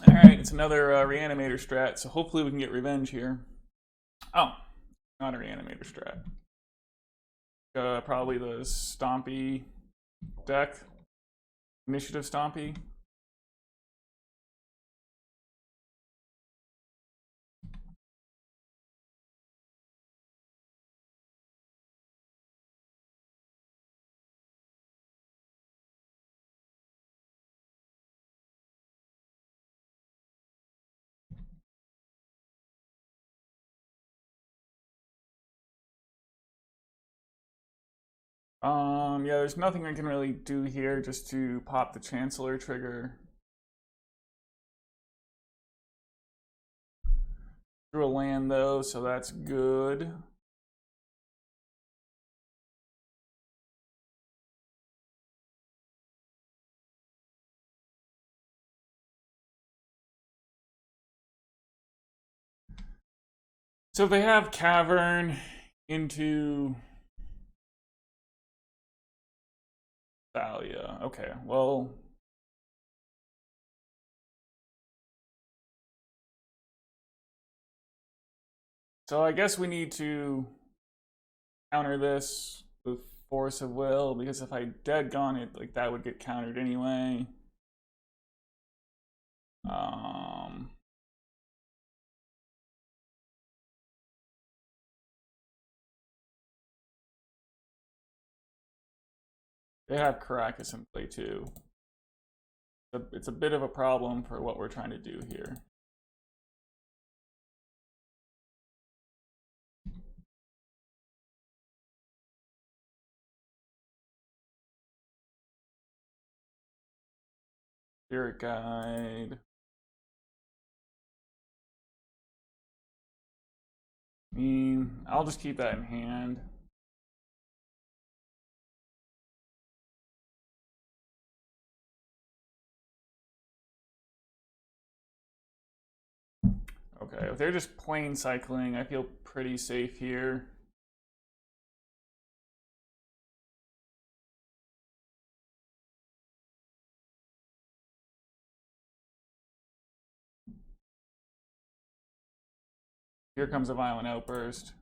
Alright, it's another Reanimator strat, so hopefully we can get revenge here. Oh, not a Reanimator strat. Probably the Stompy deck. Initiative Stompy. Yeah, there's nothing I can really do here just to pop the Chancellor trigger. Drew a land though, so that's good. So if they have Cavern into Thalia, okay, well. So I guess we need to counter this with Force of Will, because if I dead gone it, like that would get countered anyway. They have Caracas in play too. It's a bit of a problem for what we're trying to do here. Spirit Guide. I mean, I'll just keep that in hand. Okay, if they're just plain cycling, I feel pretty safe here. Here comes a Violent Outburst.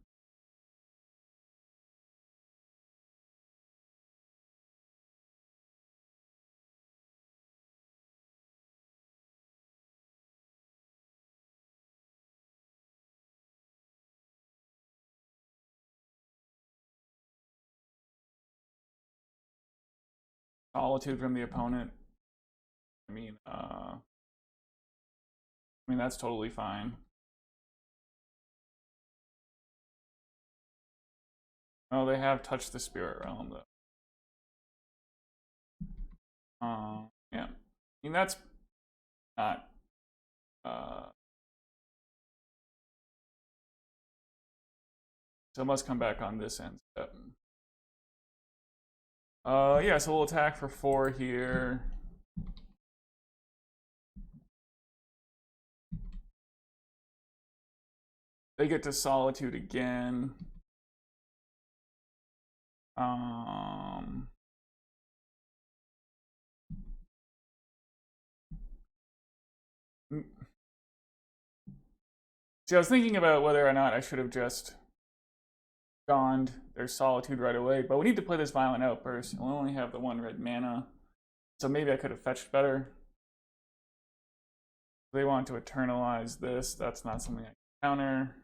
Solitude from the opponent. I mean, that's totally fine. Oh, they have touched the Spirit Realm though. Yeah. I mean, that's not. So it must come back on this end step. Yeah, so we'll attack for 4 here. They get to Solitude again. See, I was thinking about whether or not I should have just gone their Solitude right away, but we need to play this Violent Outburst, and we only have the 1 red mana, so maybe I could have fetched better. If they want to Eternalize this, that's not something I can counter.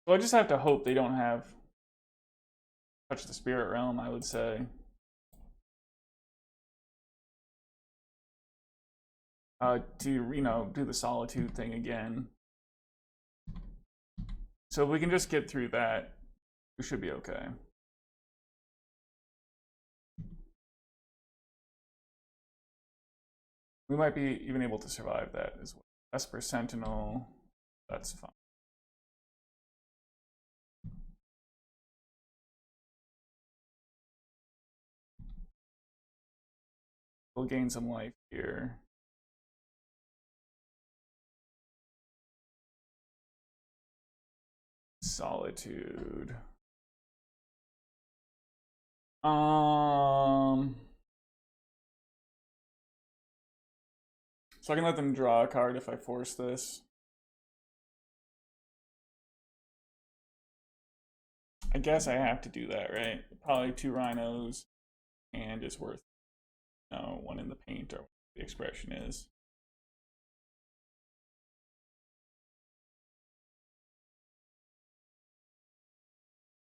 So I just have to hope they don't have Touch the Spirit Realm, I would say. Do the Solitude thing again. So if we can just get through that, we should be okay. We might be even able to survive that as well. Esper Sentinel, that's fine. We'll gain some life here. Solitude. So I can let them draw a card if I force this. I guess I have to do that, right? Probably 2 rhinos, and it's worth, one in the paint, or what the expression is.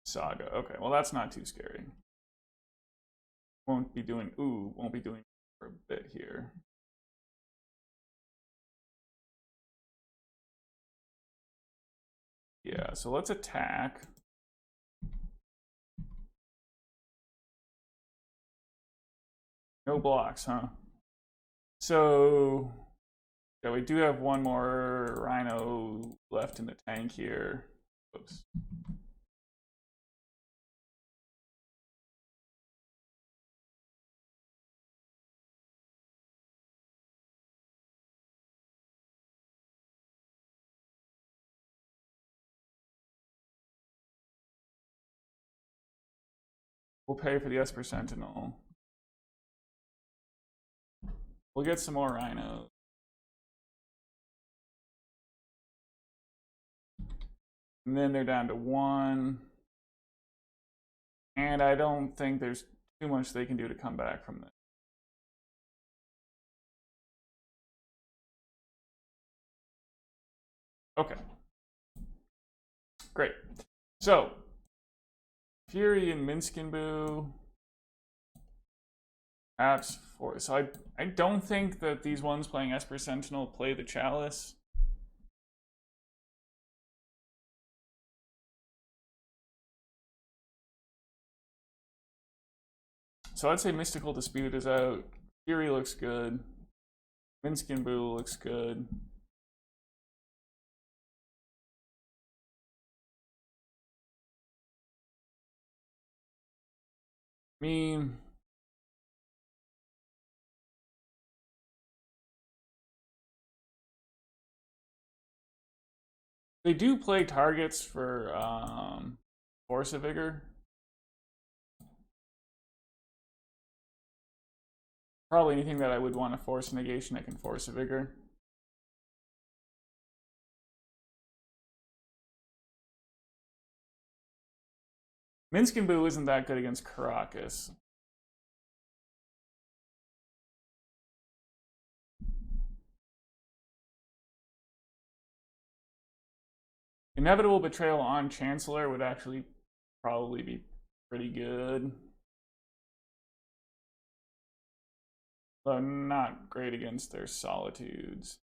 Saga. Okay, well that's not too scary. Won't be doing for a bit here. Yeah, so let's attack. No blocks, huh? So, yeah, we do have one more rhino left in the tank here. Oops. We'll pay for the Esper Sentinel. We'll get some more rhinos. And then they're down to 1. And I don't think there's too much they can do to come back from this. Okay. Great. So, Fury and Minsc. Apps for so I don't think that these ones playing Esper Sentinel play the Chalice. So I'd say Mystical Dispute is out. Fury looks good. Minsc looks good. I mean, they do play targets for Force of Vigor. Probably anything that I would want to Force Negation, I can Force of Vigor. Minsc isn't that good against Caracas. Inevitable Betrayal on Chancellor would actually probably be pretty good. But not great against their Solitudes.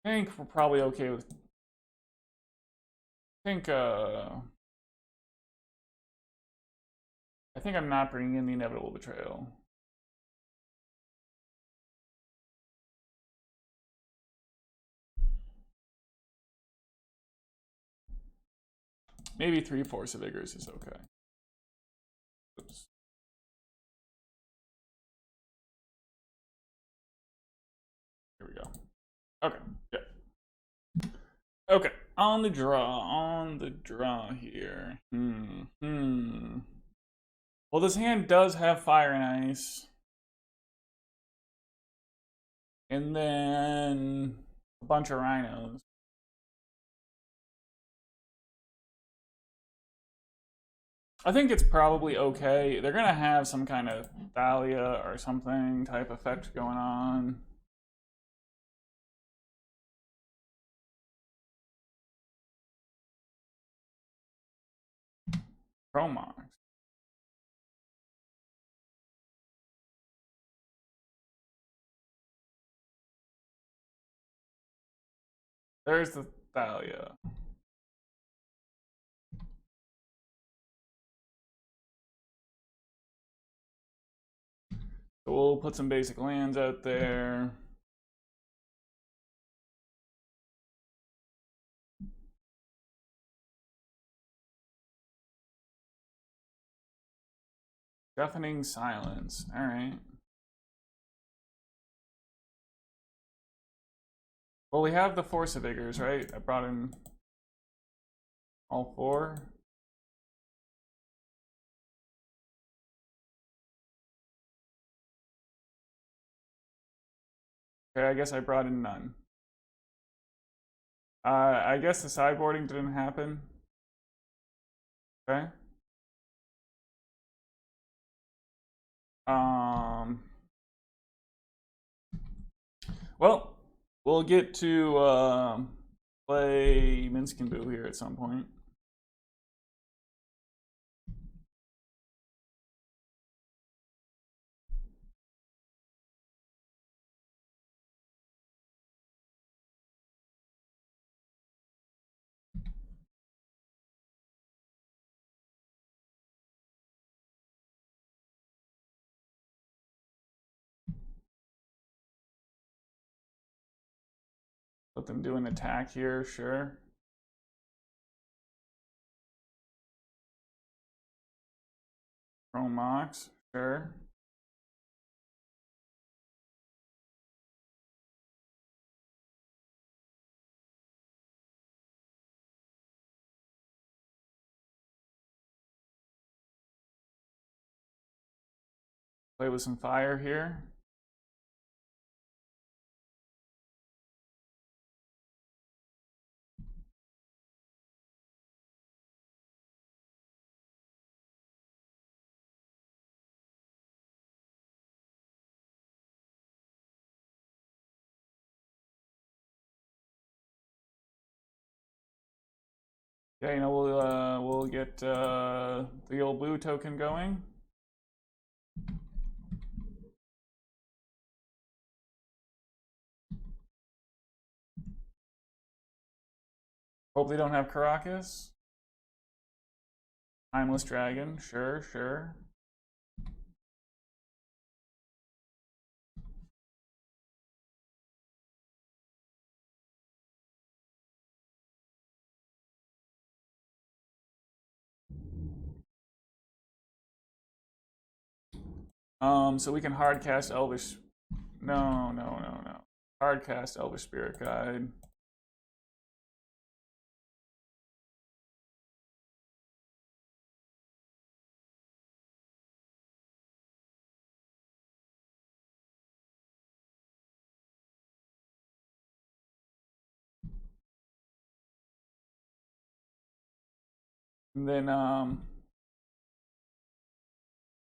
I think we're probably okay with... I think I'm not bringing in the Inevitable Betrayal. Maybe 3 Force of Vigors is okay. Oops. Here we go. Okay, yeah. Okay, on the draw here. Well, this hand does have Fire and Ice. And then a bunch of rhinos. I think it's probably okay. They're gonna have some kind of Thalia or something type effect going on. Chromox. There's the Thalia. So we'll put some basic lands out there. Deafening Silence. All right. Well, we have the Force of Vigors, right? I brought in all 4. Okay, I guess I brought in none. I guess the sideboarding didn't happen. Okay. Well, we'll get to play Minsc and Boo here at some point. Let them do an attack here, sure. Chromox, sure. Play with some fire here. Yeah, you know, we'll get the old blue token going. Hope they don't have Caracas. Timeless Dragon, sure, sure. So we can hard cast Elvish. No, no, no, no. Hard cast Elvish Spirit Guide. And then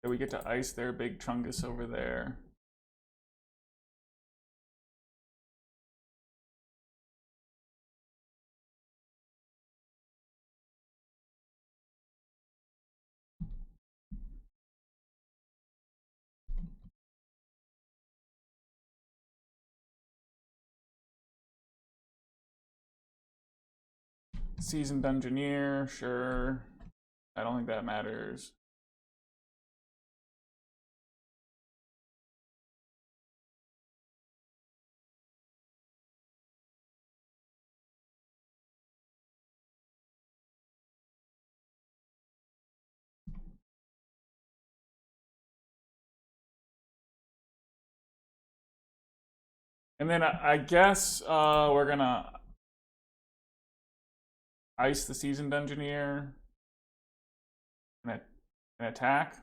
we get to ice their big Chungus over there. Seasoned Dungeoneer, sure. I don't think that matters. And then I guess we're gonna ice the Seasoned Dungeoneer and attack.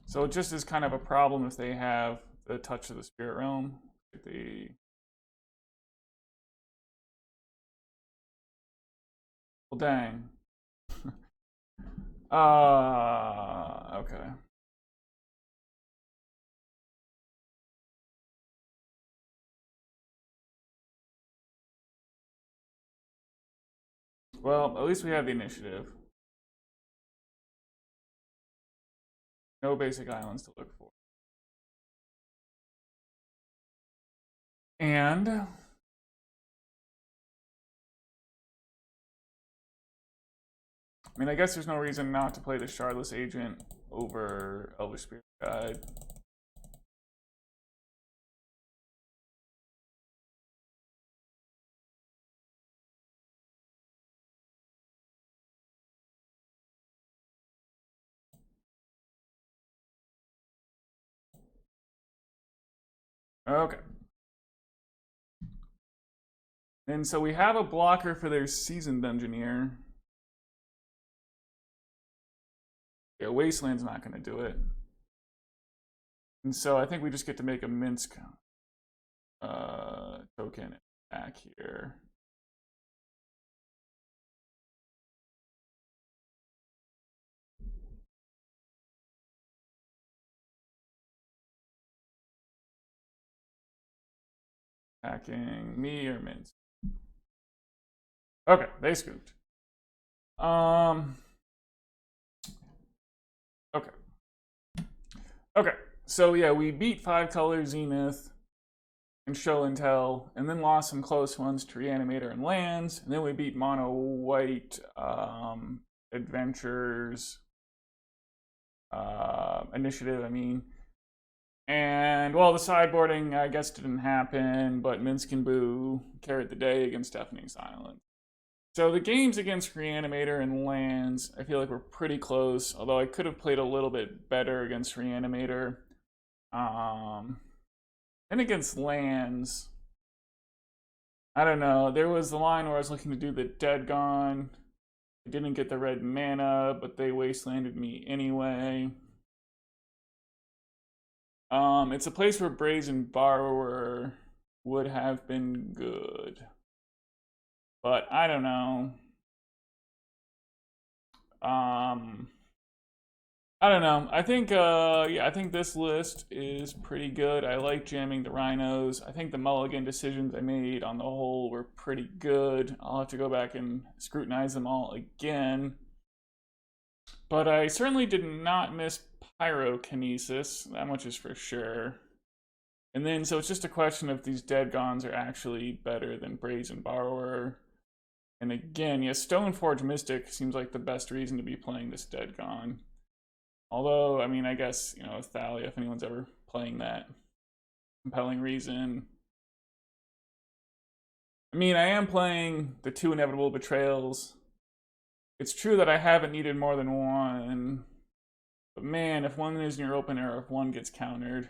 So it just is kind of a problem if they have the Touch of the Spirit Realm. The well, dang. Okay. Well, at least we have the initiative. No basic islands to look for. And I mean, I guess there's no reason not to play the Shardless Agent over Elvish Spirit Guide. Okay. And so we have a blocker for their Seasoned Engineer. Yeah, Wasteland's not going to do it. And so I think we just get to make a Minsc token back here. Attacking me or Minsc. Okay, they scooped. Okay. Okay, so yeah, we beat 5-color Zenith and Show and Tell, and then lost some close ones to Reanimator and Lands, and then we beat Mono White Adventures Initiative, I mean. And, well, the sideboarding, I guess, didn't happen, but Minsc and Boo carried the day against Deafening Silence. So the games against Reanimator and Lands, I feel like were pretty close, although I could have played a little bit better against Reanimator. And against Lands, I don't know. There was the line where I was looking to do the Dead Gone. I didn't get the red mana, but they wastelanded me anyway. It's a place where Brazen Borrower would have been good. But I don't know. I don't know. I think yeah, I think this list is pretty good. I like jamming the Rhinos. I think the mulligan decisions I made on the whole were pretty good. I'll have to go back and scrutinize them all again. But I certainly did not miss Pyrokinesis. That much is for sure. And then, so it's just a question of these Dead Gones are actually better than Brazen Borrower. And again, yeah, Stoneforge Mystic seems like the best reason to be playing this Dead Gone. Although, I mean, I guess, you know, Thalia, if anyone's ever playing that, compelling reason. I mean, I am playing the 2 Inevitable Betrayals. It's true that I haven't needed more than one. But man, if one is in your opener, or if one gets countered,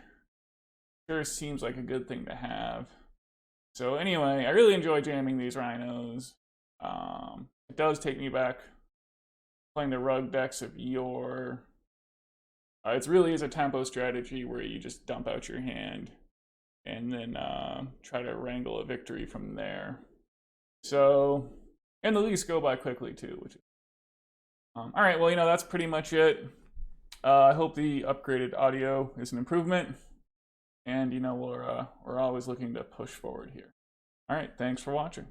sure seems like a good thing to have. So anyway, I really enjoy jamming these Rhinos. It does take me back playing the rug decks of yore. It really is a tempo strategy where you just dump out your hand and then try to wrangle a victory from there. So, and the leagues go by quickly too. Which, all right, well, you know, that's pretty much it. I hope the upgraded audio is an improvement, and you know, we're always looking to push forward here. All right, thanks for watching.